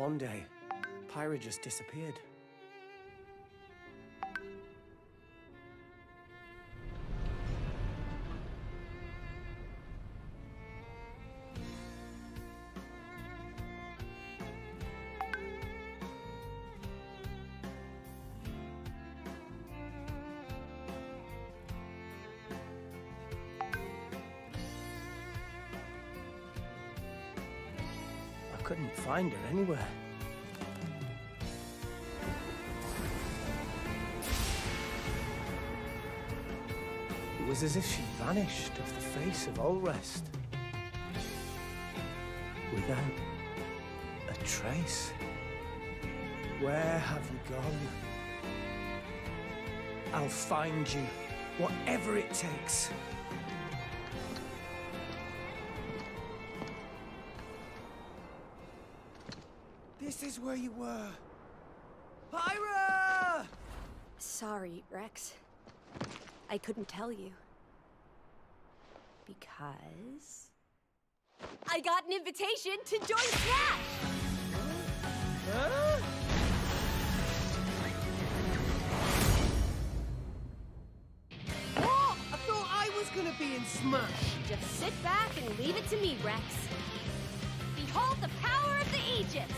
One day, Pyra just disappeared. I couldn't find her anywhere. It was as if she vanished off the face of Olrest. Without a trace. Where have you gone? I'll find you, whatever it takes. This is where you were. Pyra! Sorry, Rex. I couldn't tell you. Because... I got an invitation to join Smash! Huh? What? I thought I was gonna be in Smash. Just sit back and leave it to me, Rex. Behold the power of the Aegis!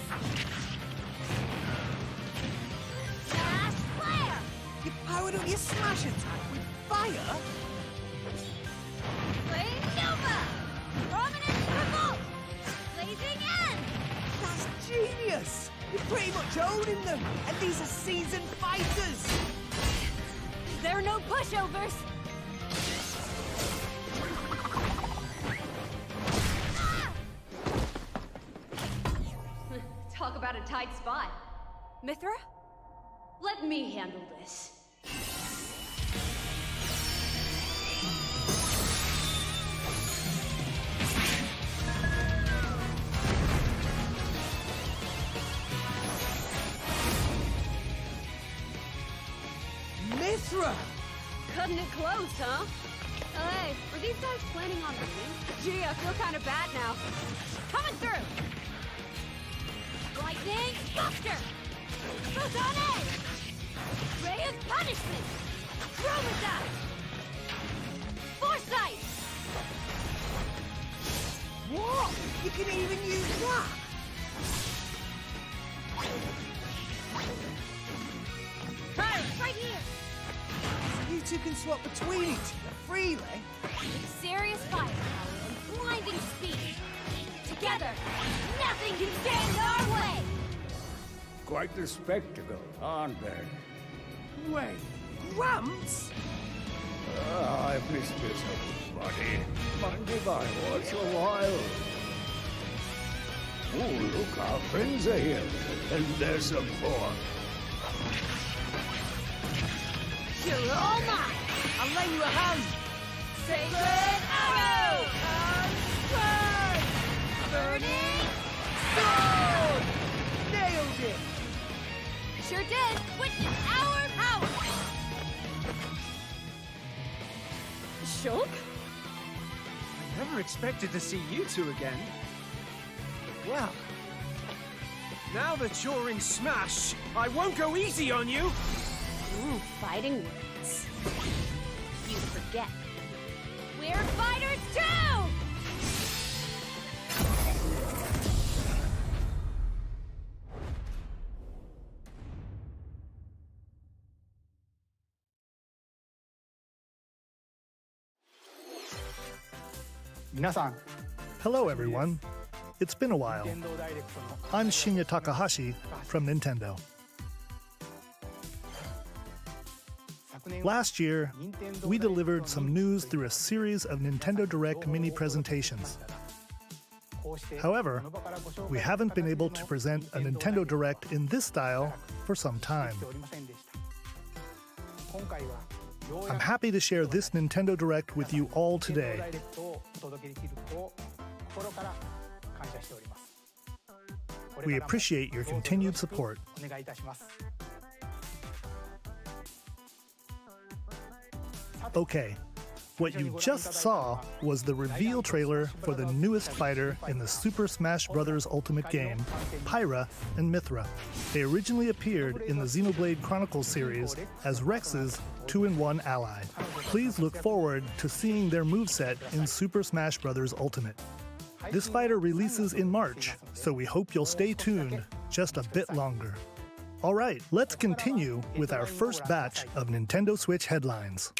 Smash Flare! You powered up your Smash attack with fire? Flame Nova! Prominence Revolt! Blazing End! That's genius! You're pretty much owning them, and these are seasoned fighters! There are no pushovers! Talk about a tight spot. Mithra? Let me handle this. Mithra! Cutting it close, huh? Hey, were these guys planning on leaving? Gee, I feel kind of bad now. Coming through! Lightning Buster! Photon Edge! Ray of Punishment! Chromazine! Foresight! What? You can even use that? Right here! You two can swap between each other freely? With serious firepower and blinding speed. Together, nothing can stand in our way! Quite the spectacle, aren't they? Wait, Gramps? I've missed this, buddy. Mind if I watch a while? Oh, look, our friends are here. And there's some more. You're all mine! I'll lend you a hand! Sacred Arrow! Burning Sword! Nailed it! Sure did! Witness our power! Shulk? I never expected to see you two again. Well, now that you're in Smash, I won't go easy on you! Ooh, fighting words. You forget. We're fighters too! Hello everyone. It's been a while. I'm Shinya Takahashi from Nintendo. Last year, we delivered some news through a series of Nintendo Direct mini presentations. However, we haven't been able to present a Nintendo Direct in this style for some time. I'm happy to share this Nintendo Direct with you all today. We appreciate your continued support. Okay, What you just saw was the reveal trailer for the newest fighter in the Super Smash Bros. Ultimate game, Pyra and Mithra. They originally appeared in the Xenoblade Chronicles series as Rex's 2-in-1 ally. Please look forward to seeing their moveset in Super Smash Bros. Ultimate. This fighter releases in March, so we hope you'll stay tuned just a bit longer. All right, let's continue with our first batch of Nintendo Switch headlines.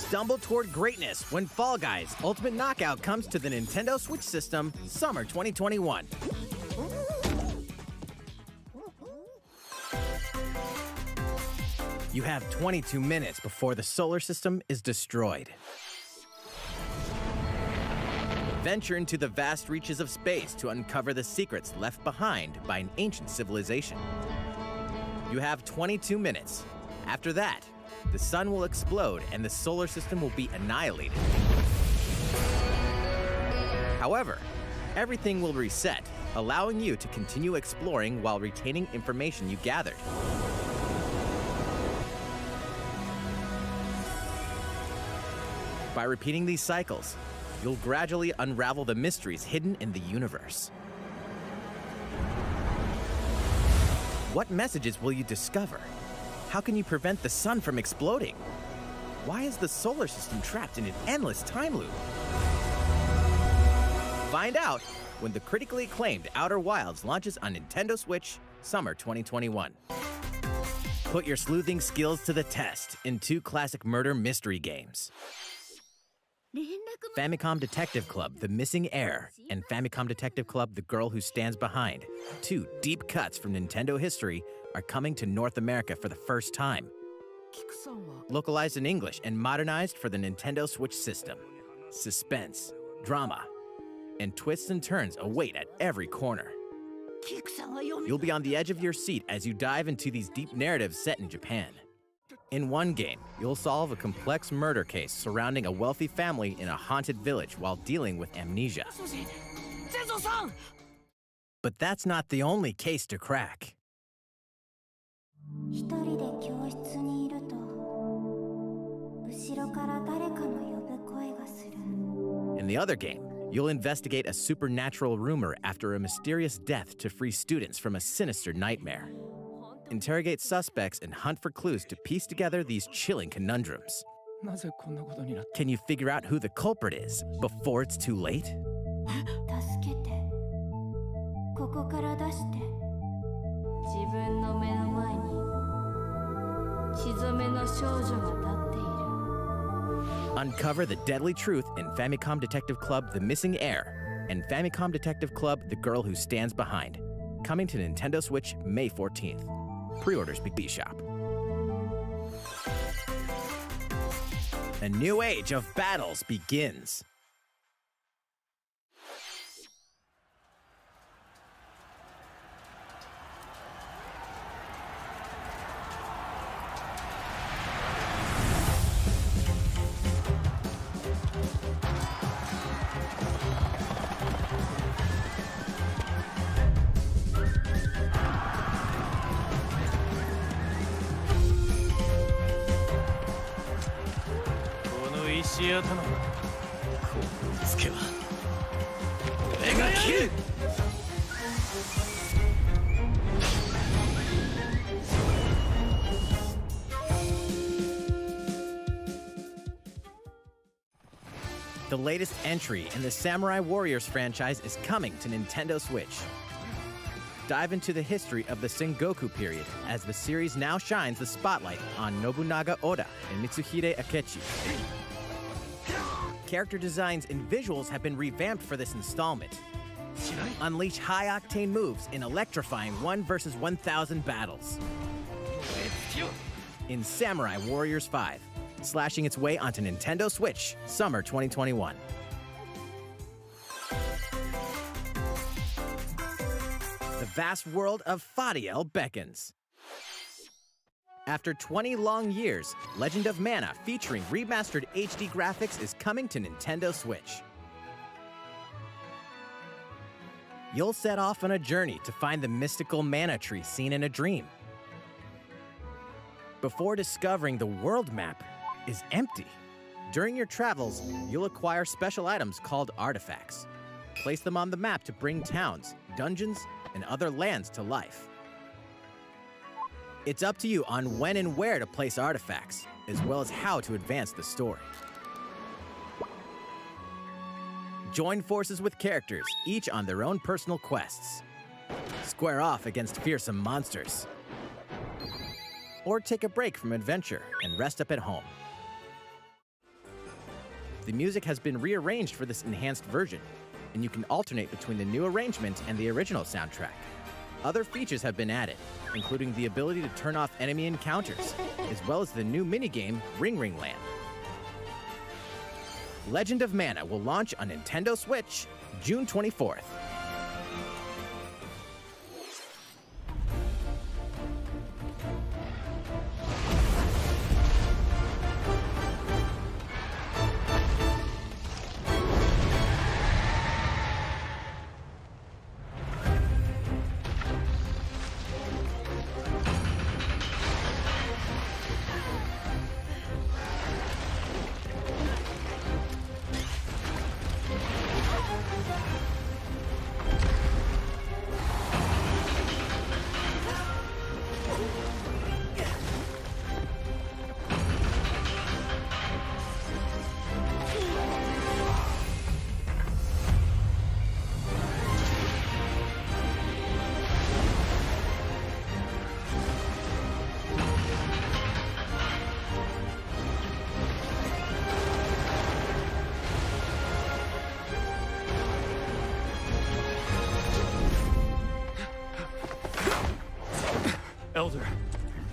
Stumble toward greatness when Fall Guys Ultimate Knockout comes to the Nintendo Switch system summer 2021. You have 22 minutes before the solar system is destroyed. Venture into the vast reaches of space to uncover the secrets left behind by an ancient civilization. You have 22 minutes. After that, the sun will explode and the solar system will be annihilated. However, everything will reset, allowing you to continue exploring while retaining information you gathered. By repeating these cycles, you'll gradually unravel the mysteries hidden in the universe. What messages will you discover? How can you prevent the sun from exploding? Why is the solar system trapped in an endless time loop? Find out when the critically acclaimed Outer Wilds launches on Nintendo Switch summer 2021. Put your sleuthing skills to the test in 2 classic murder mystery games. Famicom Detective Club, The Missing Heir, and Famicom Detective Club, The Girl Who Stands Behind, 2 deep cuts from Nintendo history, are coming to North America for the first time. Localized in English and modernized for the Nintendo Switch system. Suspense, drama, and twists and turns await at every corner. You'll be on the edge of your seat as you dive into these deep narratives set in Japan. In one game, you'll solve a complex murder case surrounding a wealthy family in a haunted village while dealing with amnesia. But that's not the only case to crack. In the other game, you'll investigate a supernatural rumor after a mysterious death to free students from a sinister nightmare. Interrogate suspects and hunt for clues to piece together these chilling conundrums. Can you figure out who the culprit is before it's too late? Uncover the deadly truth in Famicom Detective Club The Missing Heir and Famicom Detective Club The Girl Who Stands Behind. Coming to Nintendo Switch May 14th. Pre-orders be eShop. A new age of battles begins. The latest entry in the Samurai Warriors franchise is coming to Nintendo Switch. Dive into the history of the Sengoku period as the series now shines the spotlight on Nobunaga Oda and Mitsuhide Akechi. Character designs and visuals have been revamped for this installment. Unleash high-octane moves in electrifying 1 versus 1,000 battles. In Samurai Warriors 5, slashing its way onto Nintendo Switch, summer 2021. The vast world of Fadiel beckons. After 20 long years, Legend of Mana featuring remastered HD graphics is coming to Nintendo Switch. You'll set off on a journey to find the mystical mana tree seen in a dream. Before discovering the world map is empty. During your travels, you'll acquire special items called artifacts. Place them on the map to bring towns, dungeons, and other lands to life. It's up to you on when and where to place artifacts, as well as how to advance the story. Join forces with characters, each on their own personal quests. Square off against fearsome monsters. Or take a break from adventure and rest up at home. The music has been rearranged for this enhanced version, and you can alternate between the new arrangement and the original soundtrack. Other features have been added, including the ability to turn off enemy encounters, as well as the new minigame, Ring Ring Land. Legend of Mana will launch on Nintendo Switch June 24th. Elder,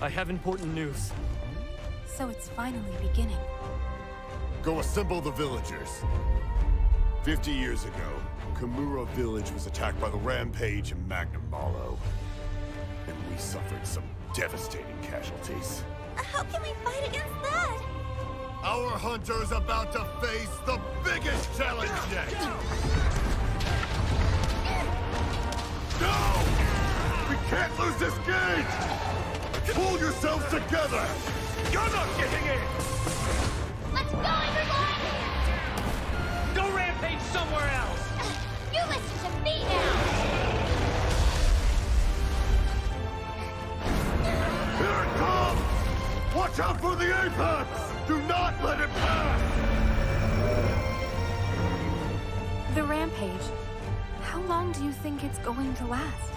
I have important news. So it's finally beginning. Go assemble the villagers. 50 years ago, Kamura village was attacked by the Rampage and Magnum Malo. And we suffered some devastating casualties. How can we fight against that? Our hunter's about to face the biggest challenge yet! No! We can't lose this gauge! Pull yourselves together! You're not getting in! Let's go, everyone! Go rampage somewhere else! You listen to me now! Here it comes! Watch out for the apex! Do not let it pass! The rampage. How long do you think it's going to last?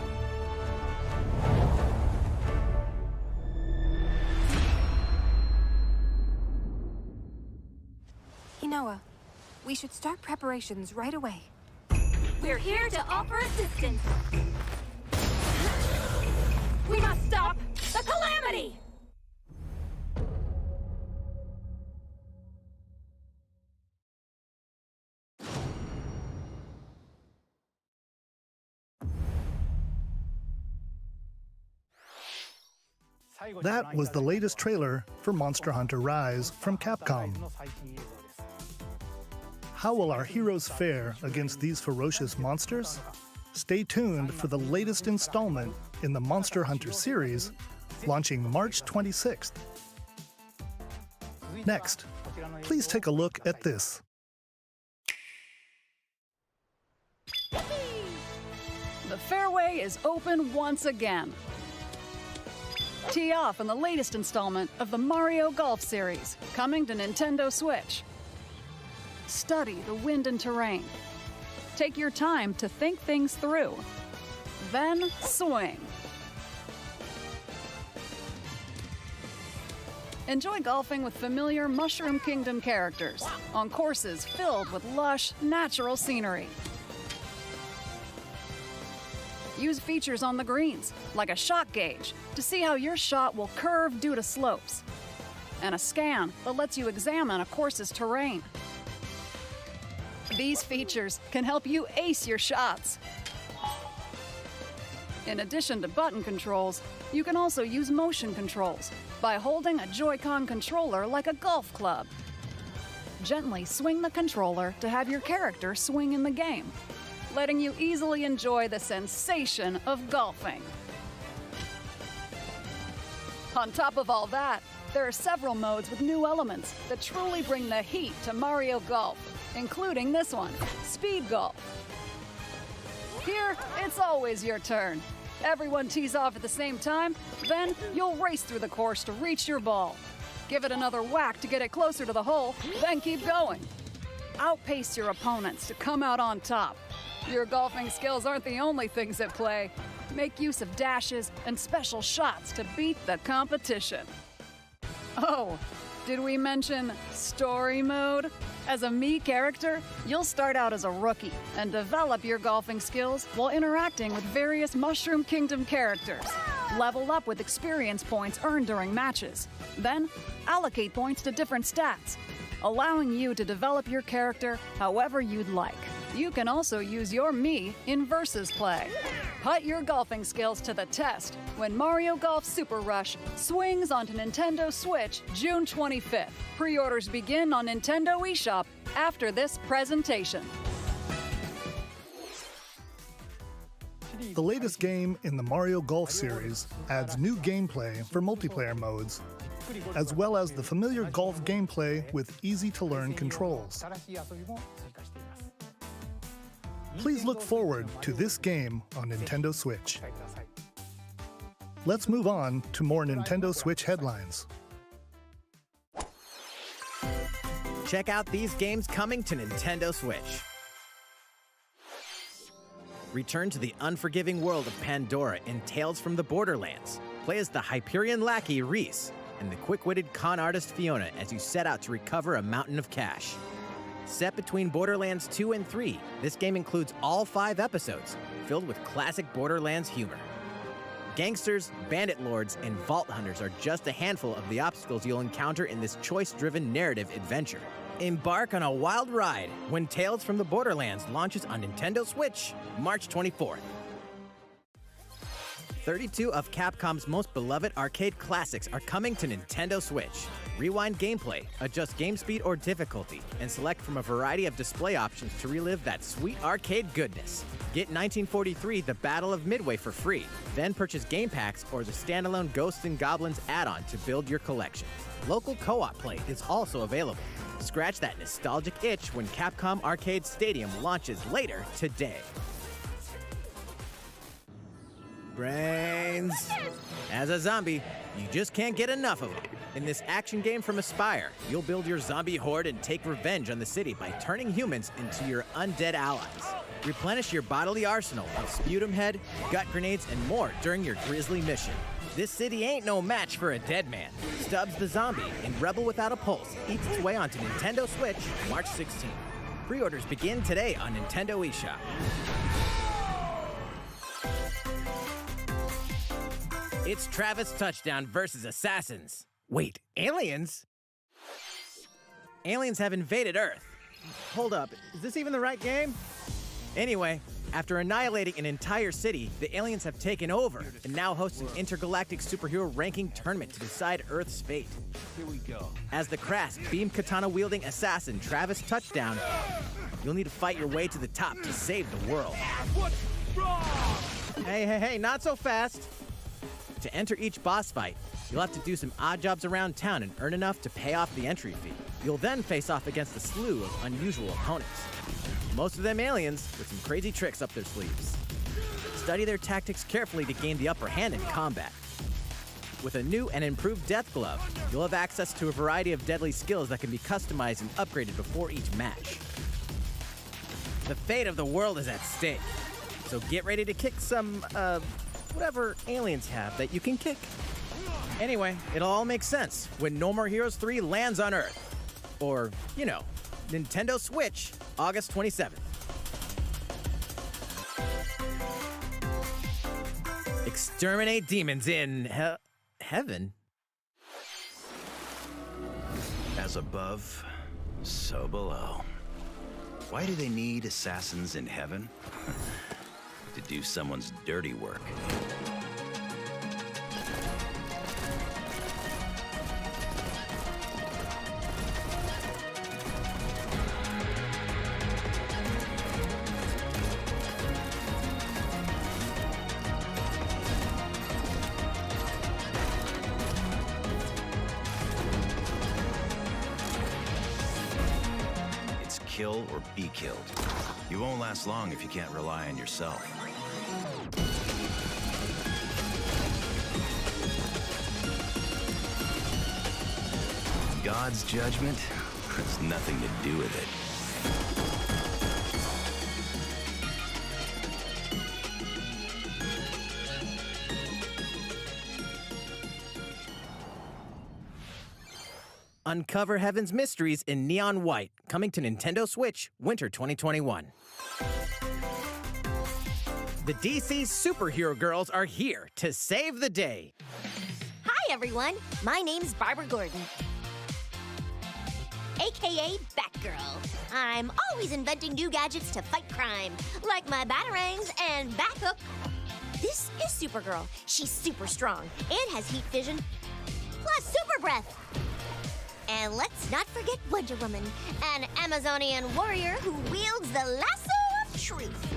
Inoa, we should start preparations right away. We're here to offer assistance. We must stop the calamity! That was the latest trailer for Monster Hunter Rise from Capcom. How will our heroes fare against these ferocious monsters? Stay tuned for the latest installment in the Monster Hunter series, launching March 26th. Next, please take a look at this. The fairway is open once again. Tee off in the latest installment of the Mario Golf series, coming to Nintendo Switch. Study the wind and terrain. Take your time to think things through. Then swing. Enjoy golfing with familiar Mushroom Kingdom characters on courses filled with lush, natural scenery. Use features on the greens, like a shot gauge, to see how your shot will curve due to slopes, and a scan that lets you examine a course's terrain. These features can help you ace your shots. In addition to button controls, you can also use motion controls by holding a Joy-Con controller like a golf club. Gently swing the controller to have your character swing in the game, letting you easily enjoy the sensation of golfing. On top of all that, there are several modes with new elements that truly bring the heat to Mario Golf, including this one, Speed Golf. Here, it's always your turn. Everyone tees off at the same time, then you'll race through the course to reach your ball. Give it another whack to get it closer to the hole, then keep going. Outpace your opponents to come out on top. Your golfing skills aren't the only things at play. Make use of dashes and special shots to beat the competition. Oh, did we mention story mode? As a Mii character, you'll start out as a rookie and develop your golfing skills while interacting with various Mushroom Kingdom characters. Level up with experience points earned during matches. Then, allocate points to different stats, allowing you to develop your character however you'd like. You can also use your Mii in versus play. Put your golfing skills to the test when Mario Golf Super Rush swings onto Nintendo Switch June 25th. Pre-orders begin on Nintendo eShop after this presentation. The latest game in the Mario Golf series adds new gameplay for multiplayer modes, as well as the familiar golf gameplay with easy-to-learn controls. Please look forward to this game on Nintendo Switch. Let's move on to more Nintendo Switch headlines. Check out these games coming to Nintendo Switch. Return to the unforgiving world of Pandora in Tales from the Borderlands. Play as the Hyperion lackey Reese and the quick-witted con artist Fiona as you set out to recover a mountain of cash. Set between Borderlands 2 and 3, this game includes all 5 episodes, filled with classic Borderlands humor. Gangsters, bandit lords, and vault hunters are just a handful of the obstacles you'll encounter in this choice-driven narrative adventure. Embark on a wild ride when Tales from the Borderlands launches on Nintendo Switch, March 24th. 32 of Capcom's most beloved arcade classics are coming to Nintendo Switch. Rewind gameplay, adjust game speed or difficulty, and select from a variety of display options to relive that sweet arcade goodness. Get 1943 The Battle of Midway for free, then purchase game packs or the standalone Ghosts and Goblins add-on to build your collection. Local co-op play is also available. Scratch that nostalgic itch when Capcom Arcade Stadium launches later today. Brains. As a zombie, you just can't get enough of them. In this action game from Aspyr, you'll build your zombie horde and take revenge on the city by turning humans into your undead allies. Replenish your bodily arsenal of sputum head, gut grenades, and more during your grisly mission. This city ain't no match for a dead man. Stubbs the Zombie in Rebel Without a Pulse eats its way onto Nintendo Switch March 16th. Pre-orders begin today on Nintendo eShop. It's Travis Touchdown versus Assassins. Wait, aliens? Aliens have invaded Earth. Hold up, is this even the right game? Anyway, after annihilating an entire city, the aliens have taken over and now host an intergalactic superhero ranking tournament to decide Earth's fate. Here we go. As the crass, beam katana-wielding assassin Travis Touchdown, you'll need to fight your way to the top to save the world. What's wrong? Hey, not so fast. To enter each boss fight, you'll have to do some odd jobs around town and earn enough to pay off the entry fee. You'll then face off against a slew of unusual opponents. Most of them aliens with some crazy tricks up their sleeves. Study their tactics carefully to gain the upper hand in combat. With a new and improved Death Glove, you'll have access to a variety of deadly skills that can be customized and upgraded before each match. The fate of the world is at stake, so get ready to kick some, whatever aliens have that you can kick. Anyway, it'll all make sense when No More Heroes 3 lands on Earth. Or, you know, Nintendo Switch, August 27th. Exterminate demons in heaven. As above, so below. Why do they need assassins in heaven? To do someone's dirty work. Kill or be killed. You won't last long if you can't rely on yourself. God's judgment has nothing to do with it. Uncover Heaven's mysteries in neon white, coming to Nintendo Switch, winter 2021. The DC superhero girls are here to save the day. Hi, everyone. My name's Barbara Gordon, aka Batgirl. I'm always inventing new gadgets to fight crime, like my batarangs and Bathook. This is Supergirl. She's super strong and has heat vision, plus super breath. And let's not forget Wonder Woman, an Amazonian warrior who wields the lasso of truth.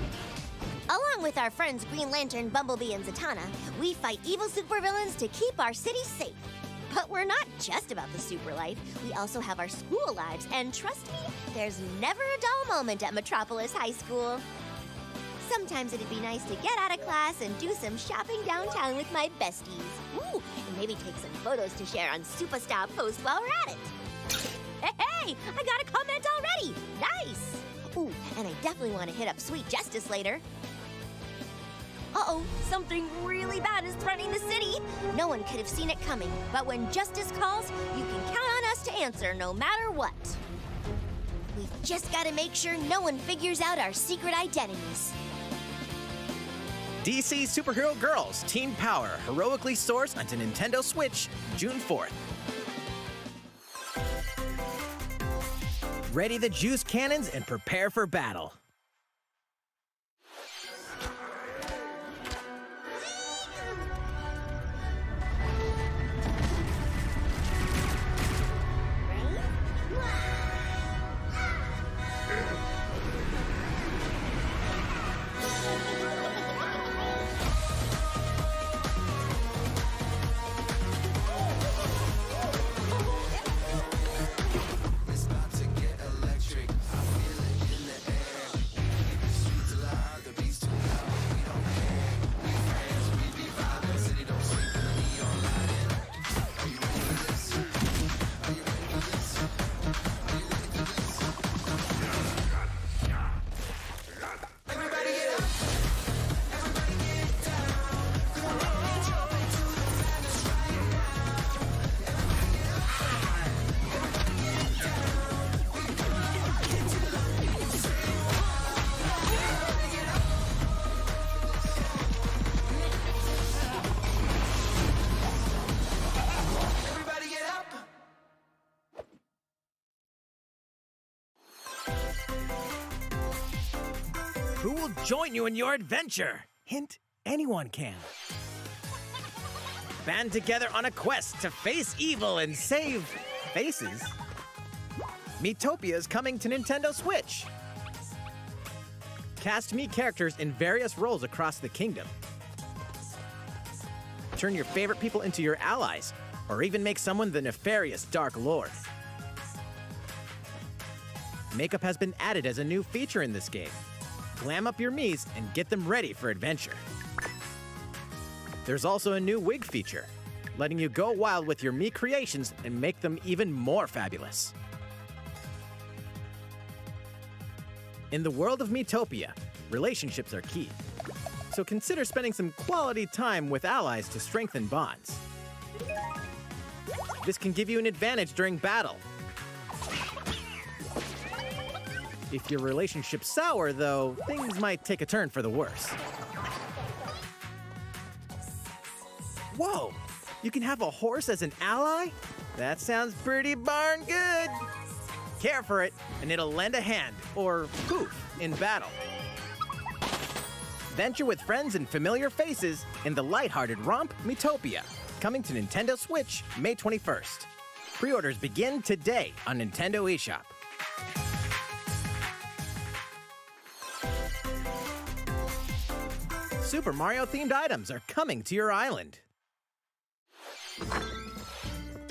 Along with our friends Green Lantern, Bumblebee, and Zatanna, we fight evil supervillains to keep our city safe. But we're not just about the super life. We also have our school lives, and trust me, there's never a dull moment at Metropolis High School. Sometimes it'd be nice to get out of class and do some shopping downtown with my besties. Ooh, and maybe take some photos to share on Superstar Post while we're at it. Hey, I got a comment already. Nice. Ooh, and I definitely want to hit up Sweet Justice later. Uh-oh, something really bad is threatening the city. No one could have seen it coming, but when justice calls, you can count on us to answer no matter what. We've just got to make sure no one figures out our secret identities. DC Superhero Girls Teen Power heroically soars onto Nintendo Switch June 4th. Ready the juice cannons and prepare for battle. Who will join you in your adventure? Hint, anyone can. Band together on a quest to face evil and save faces. Miitopia is coming to Nintendo Switch. Cast Mii characters in various roles across the kingdom. Turn your favorite people into your allies, or even make someone the nefarious Dark Lord. Makeup has been added as a new feature in this game. Glam up your Miis and get them ready for adventure. There's also a new wig feature, letting you go wild with your Mii creations and make them even more fabulous. In the world of Miitopia, relationships are key. So consider spending some quality time with allies to strengthen bonds. This can give you an advantage during battle. If your relationship's sour, though, things might take a turn for the worse. Whoa! You can have a horse as an ally? That sounds pretty darn good! Care for it, and it'll lend a hand, or poof, in battle. Venture with friends and familiar faces in the lighthearted romp Miitopia, coming to Nintendo Switch May 21st. Pre-orders begin today on Nintendo eShop. Super Mario-themed items are coming to your island.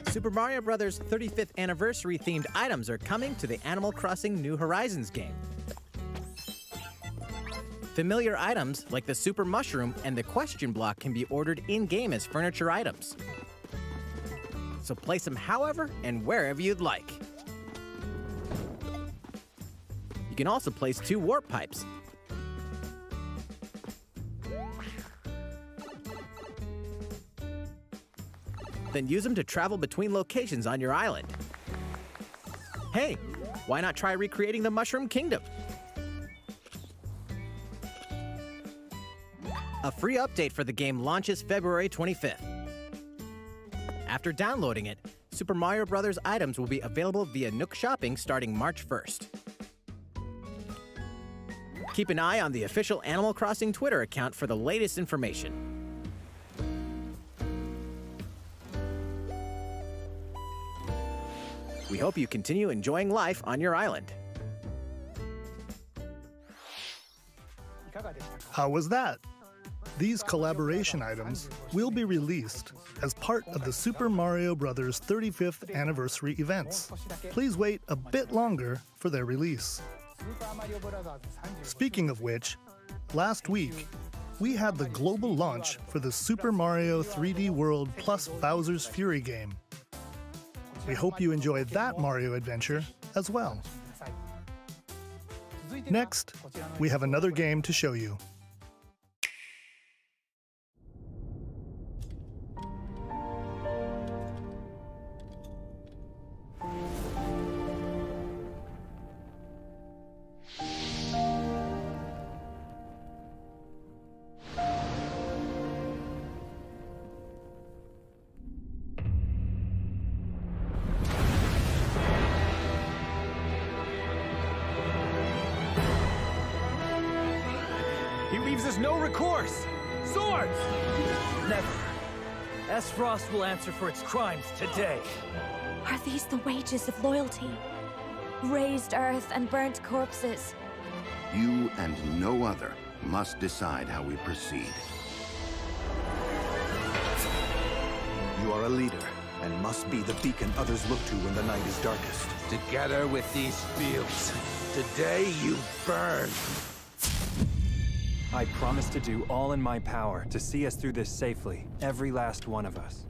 Super Mario Bros. 35th Anniversary-themed items are coming to the Animal Crossing New Horizons game. Familiar items like the Super Mushroom and the Question Block can be ordered in-game as furniture items. So place them however and wherever you'd like. You can also place 2 warp pipes. Then use them to travel between locations on your island. Hey, why not try recreating the Mushroom Kingdom? A free update for the game launches February 25th. After downloading it, Super Mario Bros. Items will be available via Nook Shopping starting March 1st. Keep an eye on the official Animal Crossing Twitter account for the latest information. We hope you continue enjoying life on your island. How was that? These collaboration items will be released as part of the Super Mario Bros. 35th Anniversary events. Please wait a bit longer for their release. Speaking of which, last week, we had the global launch for the Super Mario 3D World plus Bowser's Fury game. We hope you enjoyed that Mario adventure as well. Next, we have another game to show you. He leaves us no recourse! Swords! Never. S-Frost will answer for its crimes today. Are these the wages of loyalty? Raised earth and burnt corpses. You and no other must decide how we proceed. You are a leader, and must be the beacon others look to when the night is darkest. Together with these fields, today you burn! I promise to do all in my power to see us through this safely, every last one of us.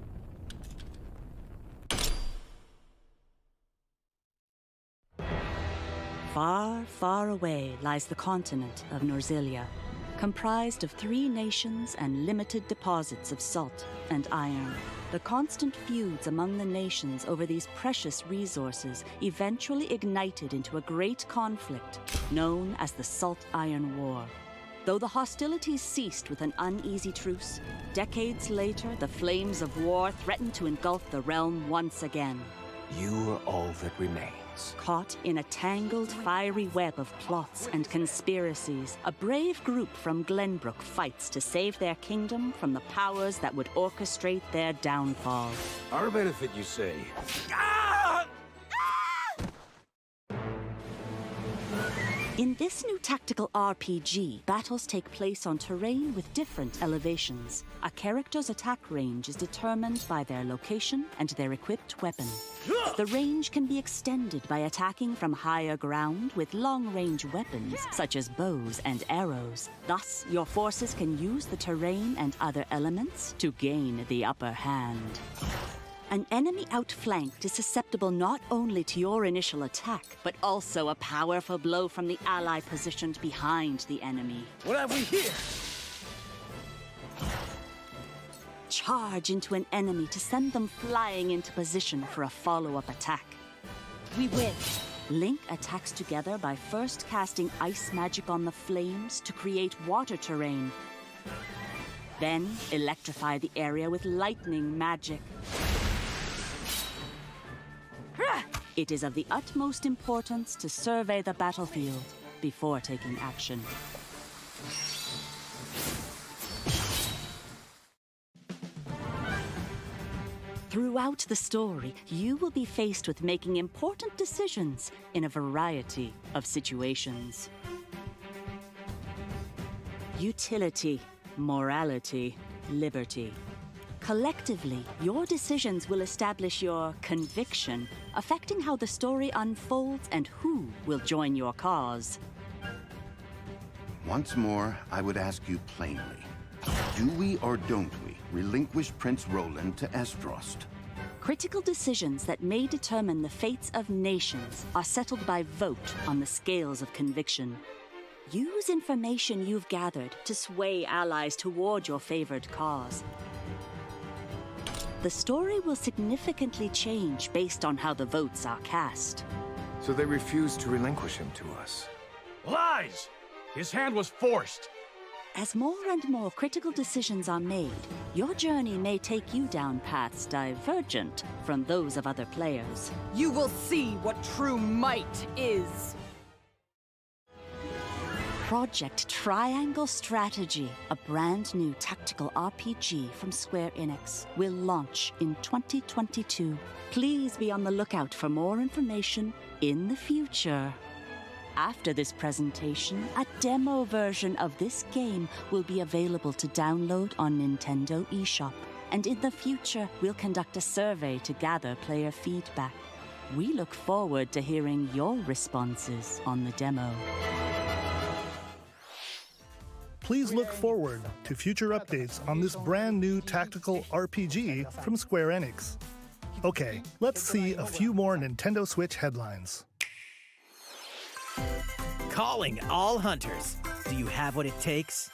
Far, far away lies the continent of Norzilia, comprised of 3 nations and limited deposits of salt and iron. The constant feuds among the nations over these precious resources eventually ignited into a great conflict known as the Salt Iron War. Though the hostilities ceased with an uneasy truce, decades later the flames of war threatened to engulf the realm once again. You are all that remains. Caught in a tangled, fiery web of plots and conspiracies, a brave group from Glenbrook fights to save their kingdom from the powers that would orchestrate their downfall. Our benefit, you say? In this new tactical RPG, battles take place on terrain with different elevations. A character's attack range is determined by their location and their equipped weapon. The range can be extended by attacking from higher ground with long-range weapons, such as bows and arrows. Thus, your forces can use the terrain and other elements to gain the upper hand. An enemy outflanked is susceptible not only to your initial attack, but also a powerful blow from the ally positioned behind the enemy. What have we here? Charge into an enemy to send them flying into position for a follow-up attack. We win. Link attacks together by first casting ice magic on the flames to create water terrain. Then electrify the area with lightning magic. It is of the utmost importance to survey the battlefield before taking action. Throughout the story, you will be faced with making important decisions in a variety of situations. Utility, morality, liberty. Collectively, your decisions will establish your conviction, affecting how the story unfolds and who will join your cause. Once more, I would ask you plainly. Do we or don't we relinquish Prince Roland to Esdrost? Critical decisions that may determine the fates of nations are settled by vote on the scales of conviction. Use information you've gathered to sway allies toward your favored cause. The story will significantly change based on how the votes are cast. So they refused to relinquish him to us. Lies! His hand was forced. As more and more critical decisions are made, your journey may take you down paths divergent from those of other players. You will see what true might is. Project Triangle Strategy, a brand new tactical RPG from Square Enix, will launch in 2022. Please be on the lookout for more information in the future. After this presentation, a demo version of this game will be available to download on Nintendo eShop. And in the future, we'll conduct a survey to gather player feedback. We look forward to hearing your responses on the demo. Please look forward to future updates on this brand new tactical RPG from Square Enix. Okay, let's see a few more Nintendo Switch headlines. Calling all hunters. Do you have what it takes?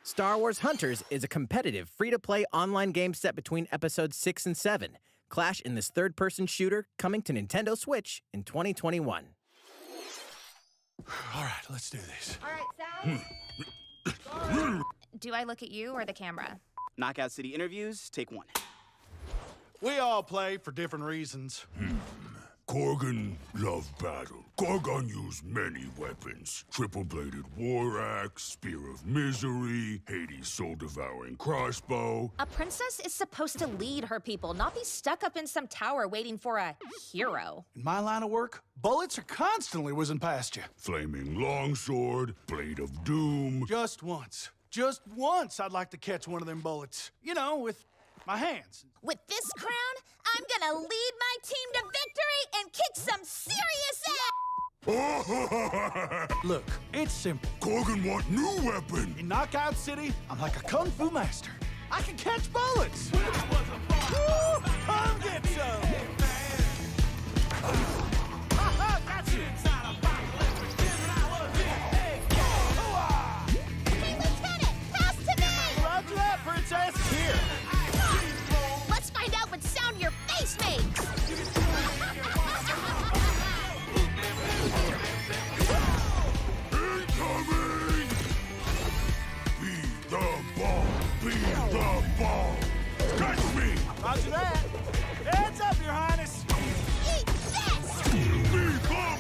Star Wars Hunters is a competitive, free-to-play online game set between episodes 6 and 7. Clash in this third-person shooter coming to Nintendo Switch in 2021. All right, let's do this. All right, Sal. Do I look at you or the camera? Knockout City interviews, take one. We all play for different reasons. Korgan loved battle. Korgan used many weapons. Triple-bladed war axe, spear of misery, Hades' soul-devouring crossbow. A princess is supposed to lead her people, not be stuck up in some tower waiting for a hero. In my line of work, bullets are constantly whizzing past you. Flaming longsword, blade of doom. Just once I'd like to catch one of them bullets. You know, with my hands. With this crown, I'm gonna lead my team to victory and kick some serious ass! Look, it's simple. Korgan want new weapon. In Knockout City, I'm like a kung fu master. I can catch bullets. Woo! Come get some! Got you! Hey, Lieutenant, pass to me! Roger that, Princess! Here! Let's find out what sound your face makes! Incoming! Be the ball! Be the ball! Catch me! Roger that! Heads up, Your Highness! Eat this! Be the ball!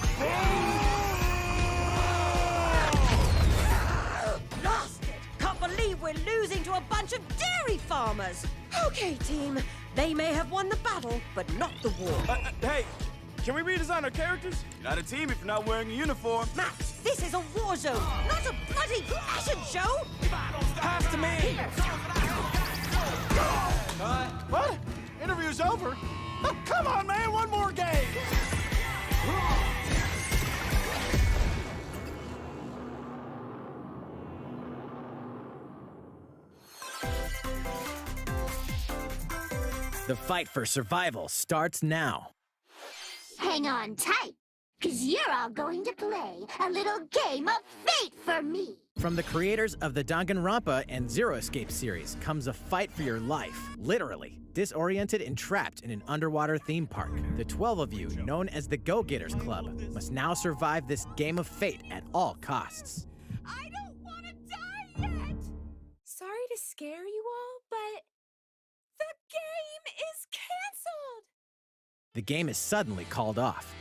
Lost it! Can't believe we're losing to a bunch of dairy farmers! Okay, team. They may have won the battle, but not the war. Hey, can we redesign our characters? You're not a team if you're not wearing a uniform. Max, this is a war zone, not a bloody fashion show! Pass to me! What? Interview's over? Oh, come on, man, one more game! The fight for survival starts now. Hang on tight, because you're all going to play a little game of fate for me. From the creators of the Danganronpa and Zero Escape series comes a fight for your life, literally. Disoriented and trapped in an underwater theme park, the 12 of you, known as the Go-Getters Club, must now survive this game of fate at all costs. I don't want to die yet! Sorry to scare you all, but the game is canceled! The game is suddenly called off.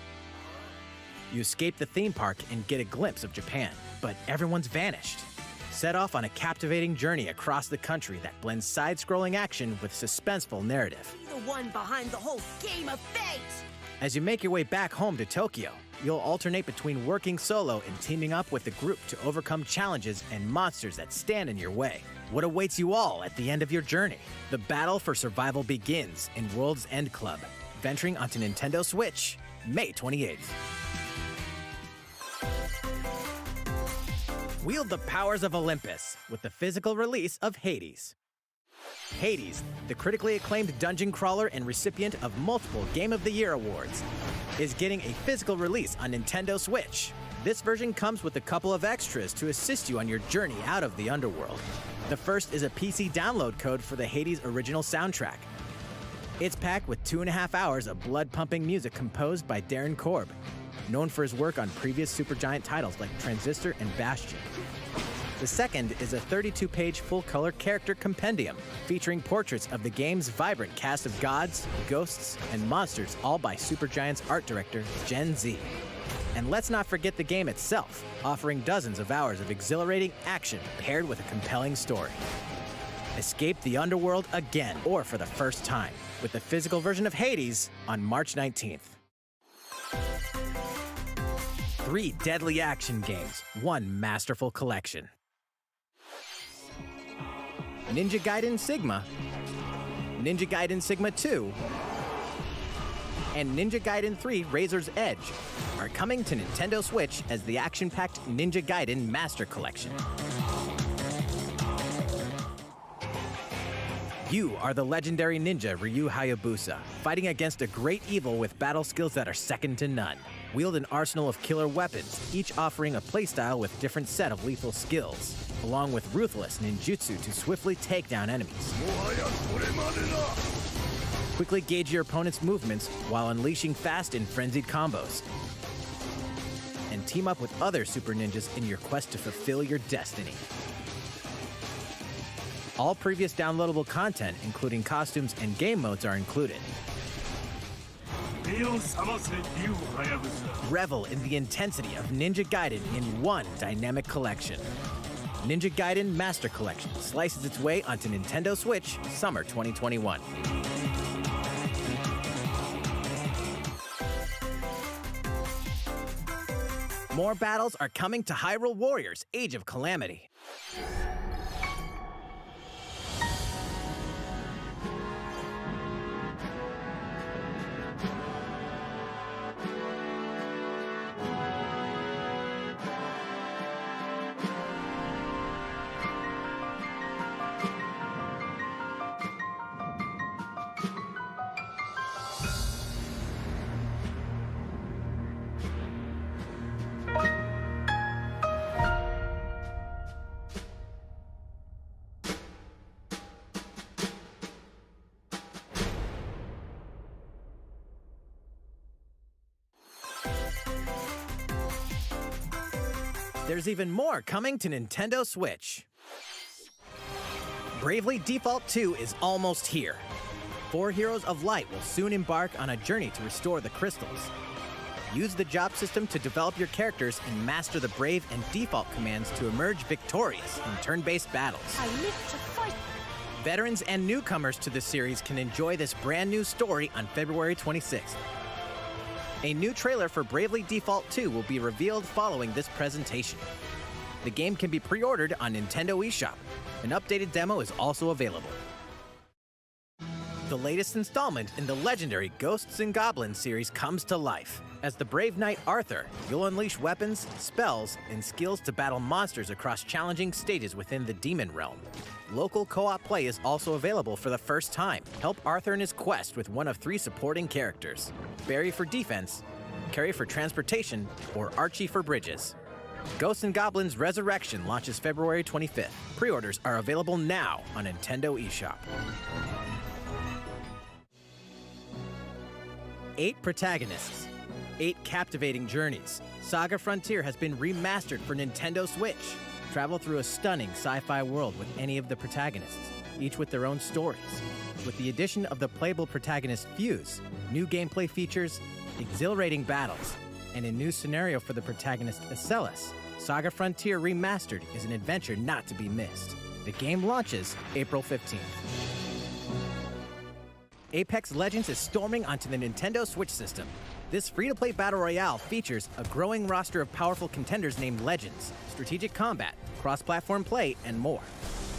You escape the theme park and get a glimpse of Japan, but everyone's vanished. Set off on a captivating journey across the country that blends side-scrolling action with suspenseful narrative. Be the one behind the whole game of fate! As you make your way back home to Tokyo, you'll alternate between working solo and teaming up with the group to overcome challenges and monsters that stand in your way. What awaits you all at the end of your journey? The battle for survival begins in World's End Club, venturing onto Nintendo Switch, May 28th. Wield the powers of Olympus with the physical release of Hades. Hades, the critically acclaimed dungeon crawler and recipient of multiple Game of the Year awards, is getting a physical release on Nintendo Switch. This version comes with a couple of extras to assist you on your journey out of the underworld. The first is a PC download code for the Hades original soundtrack. It's packed with 2.5 hours of blood-pumping music composed by Darren Korb, known for his work on previous Supergiant titles like Transistor and Bastion. The second is a 32-page full-color character compendium featuring portraits of the game's vibrant cast of gods, ghosts, and monsters, all by Supergiant's art director, Gen Z. And let's not forget the game itself, offering dozens of hours of exhilarating action paired with a compelling story. Escape the underworld again, or for the first time, with the physical version of Hades on March 19th. 3 deadly action games, 1 masterful collection. Ninja Gaiden Sigma, Ninja Gaiden Sigma 2, and Ninja Gaiden 3 Razor's Edge are coming to Nintendo Switch as the action-packed Ninja Gaiden Master Collection. You are the legendary ninja Ryu Hayabusa, fighting against a great evil with battle skills that are second to none. Wield an arsenal of killer weapons, each offering a playstyle with a different set of lethal skills, along with ruthless ninjutsu to swiftly take down enemies. Quickly gauge your opponent's movements while unleashing fast and frenzied combos. And team up with other super ninjas in your quest to fulfill your destiny. All previous downloadable content, including costumes and game modes, are included. Revel in the intensity of Ninja Gaiden in one dynamic collection. Ninja Gaiden Master Collection slices its way onto Nintendo Switch summer 2021. More battles are coming to Hyrule Warriors: Age of Calamity. There's even more coming to Nintendo Switch. Bravely Default 2 is almost here. 4 Heroes of Light will soon embark on a journey to restore the crystals. Use the job system to develop your characters and master the Brave and Default commands to emerge victorious in turn-based battles. I live to fight. Veterans and newcomers to the series can enjoy this brand new story on February 26th. A new trailer for Bravely Default 2 will be revealed following this presentation. The game can be pre-ordered on Nintendo eShop. An updated demo is also available. The latest installment in the legendary Ghosts and Goblins series comes to life. As the brave knight Arthur, you'll unleash weapons, spells, and skills to battle monsters across challenging stages within the demon realm. Local co-op play is also available for the first time. Help Arthur in his quest with one of 3 supporting characters: Barry for defense, Carrie for transportation, or Archie for bridges. Ghosts and Goblins Resurrection launches February 25th. Pre-orders are available now on Nintendo eShop. 8 protagonists, 8 captivating journeys. Saga Frontier has been remastered for Nintendo Switch. Travel through a stunning sci-fi world with any of the protagonists, each with their own stories. With the addition of the playable protagonist Fuse, new gameplay features, exhilarating battles, and a new scenario for the protagonist Acellus, Saga Frontier Remastered is an adventure not to be missed. The game launches April 15th. Apex Legends is storming onto the Nintendo Switch system. This free-to-play battle royale features a growing roster of powerful contenders named Legends, strategic combat, cross-platform play, and more.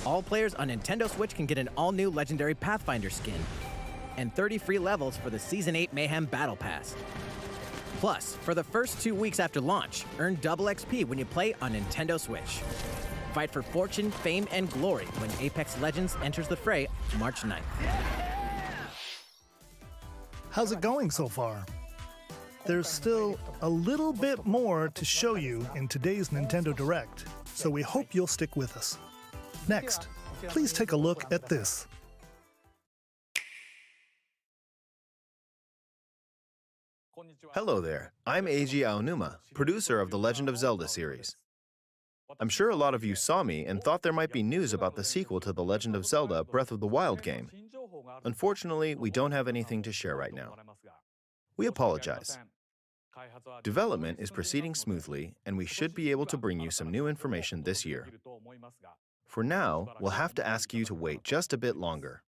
All players on Nintendo Switch can get an all-new Legendary Pathfinder skin, and 30 free levels for the Season 8 Mayhem Battle Pass. Plus, for the first 2 weeks after launch, earn double XP when you play on Nintendo Switch. Fight for fortune, fame, and glory when Apex Legends enters the fray March 9th. How's it going so far? There's still a little bit more to show you in today's Nintendo Direct, so we hope you'll stick with us. Next, please take a look at this. Hello there, I'm Eiji Aonuma, producer of the Legend of Zelda series. I'm sure a lot of you saw me and thought there might be news about the sequel to The Legend of Zelda Breath of the Wild game. Unfortunately, we don't have anything to share right now. We apologize. Development is proceeding smoothly, and we should be able to bring you some new information this year. For now, we'll have to ask you to wait just a bit longer.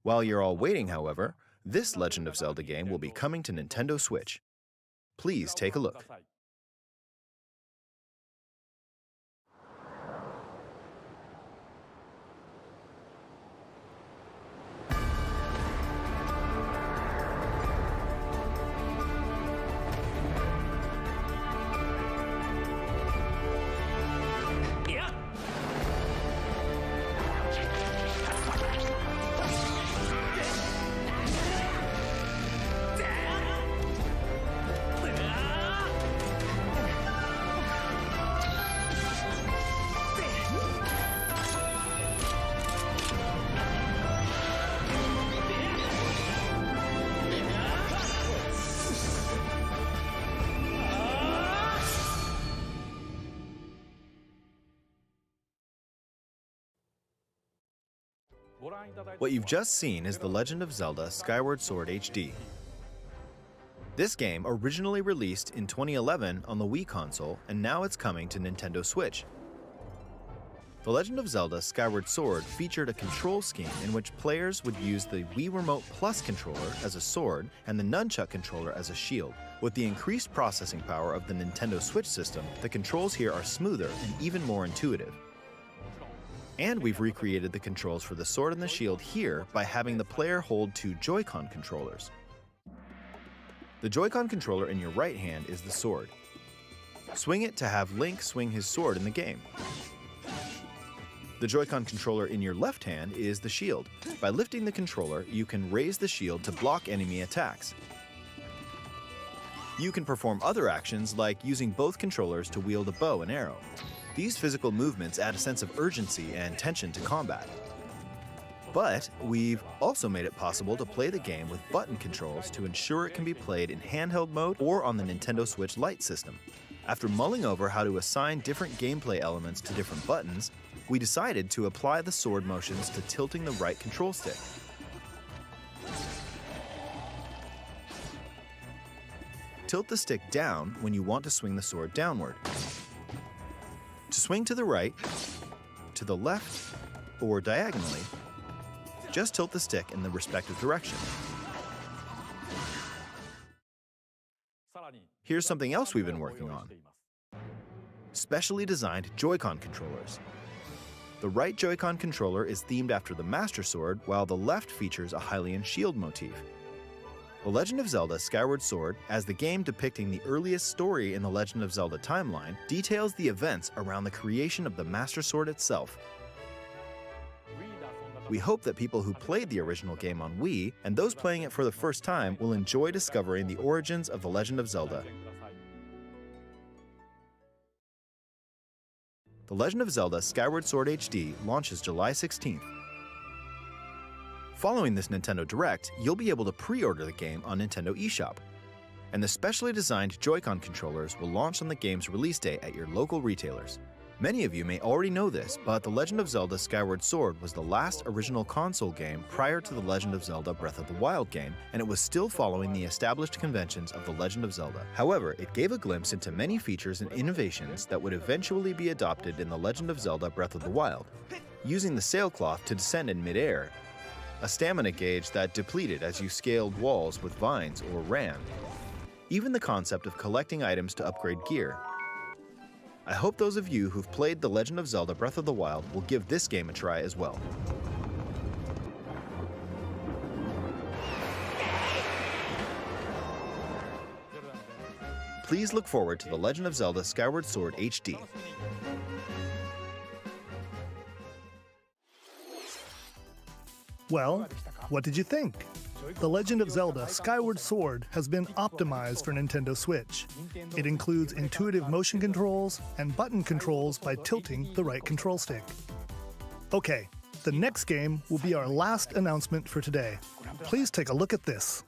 While you're all waiting, however, this Legend of Zelda game will be coming to Nintendo Switch. Please take a look. What you've just seen is The Legend of Zelda Skyward Sword HD. This game originally released in 2011 on the Wii console, and now it's coming to Nintendo Switch. The Legend of Zelda Skyward Sword featured a control scheme in which players would use the Wii Remote Plus controller as a sword and the Nunchuck controller as a shield. With the increased processing power of the Nintendo Switch system, the controls here are smoother and even more intuitive. And we've recreated the controls for the sword and the shield here by having the player hold 2 Joy-Con controllers. The Joy-Con controller in your right hand is the sword. Swing it to have Link swing his sword in the game. The Joy-Con controller in your left hand is the shield. By lifting the controller, you can raise the shield to block enemy attacks. You can perform other actions like using both controllers to wield a bow and arrow. These physical movements add a sense of urgency and tension to combat. But we've also made it possible to play the game with button controls to ensure it can be played in handheld mode or on the Nintendo Switch Lite system. After mulling over how to assign different gameplay elements to different buttons, we decided to apply the sword motions to tilting the right control stick. Tilt the stick down when you want to swing the sword downward. To swing to the right, to the left, or diagonally, just tilt the stick in the respective direction. Here's something else we've been working on. Specially designed Joy-Con controllers. The right Joy-Con controller is themed after the Master Sword, while the left features a Hylian shield motif. The Legend of Zelda Skyward Sword, as the game depicting the earliest story in the Legend of Zelda timeline, details the events around the creation of the Master Sword itself. We hope that people who played the original game on Wii, and those playing it for the first time, will enjoy discovering the origins of The Legend of Zelda. The Legend of Zelda Skyward Sword HD launches July 16th. Following this Nintendo Direct, you'll be able to pre-order the game on Nintendo eShop. And the specially designed Joy-Con controllers will launch on the game's release day at your local retailers. Many of you may already know this, but The Legend of Zelda Skyward Sword was the last original console game prior to The Legend of Zelda Breath of the Wild game, and it was still following the established conventions of The Legend of Zelda. However, it gave a glimpse into many features and innovations that would eventually be adopted in The Legend of Zelda Breath of the Wild. Using the sailcloth to descend in midair, a stamina gauge that depleted as you scaled walls with vines or ran, even the concept of collecting items to upgrade gear. I hope those of you who've played The Legend of Zelda Breath of the Wild will give this game a try as well. Please look forward to The Legend of Zelda Skyward Sword HD. Well, what did you think? The Legend of Zelda Skyward Sword has been optimized for Nintendo Switch. It includes intuitive motion controls and button controls by tilting the right control stick. Okay, the next game will be our last announcement for today. Please take a look at this.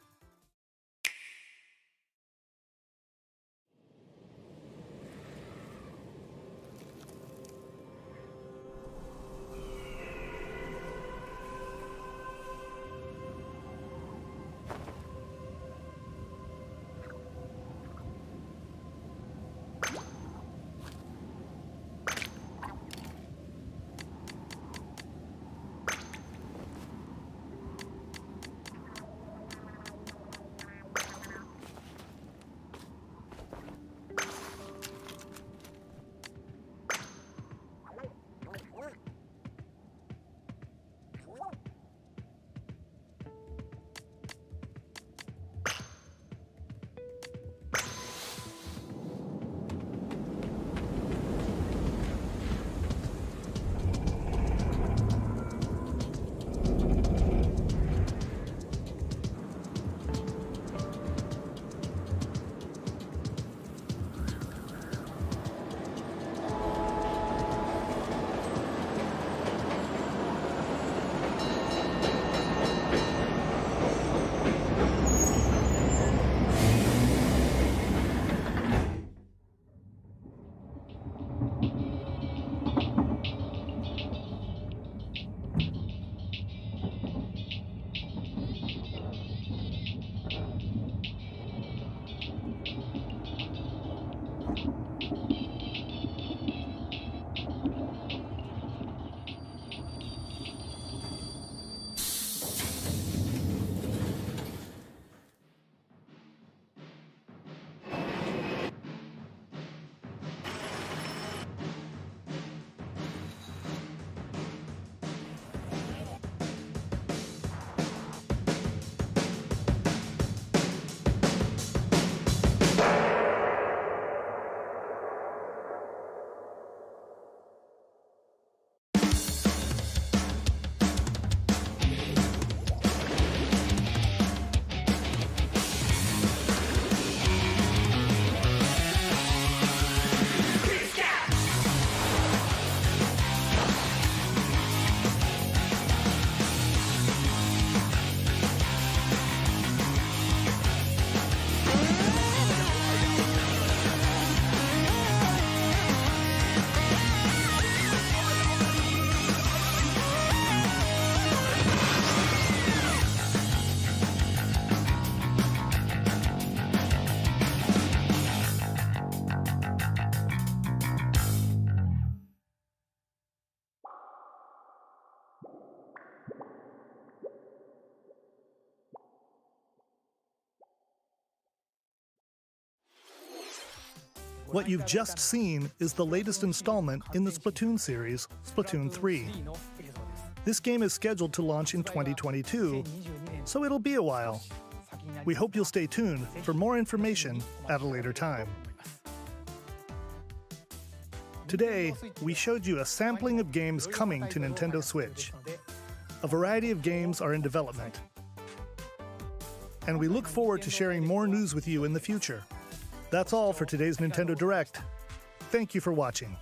What you've just seen is the latest installment in the Splatoon series, Splatoon 3. This game is scheduled to launch in 2022, so it'll be a while. We hope you'll stay tuned for more information at a later time. Today, we showed you a sampling of games coming to Nintendo Switch. A variety of games are in development. And we look forward to sharing more news with you in the future. That's all for today's Nintendo Direct. Thank you for watching.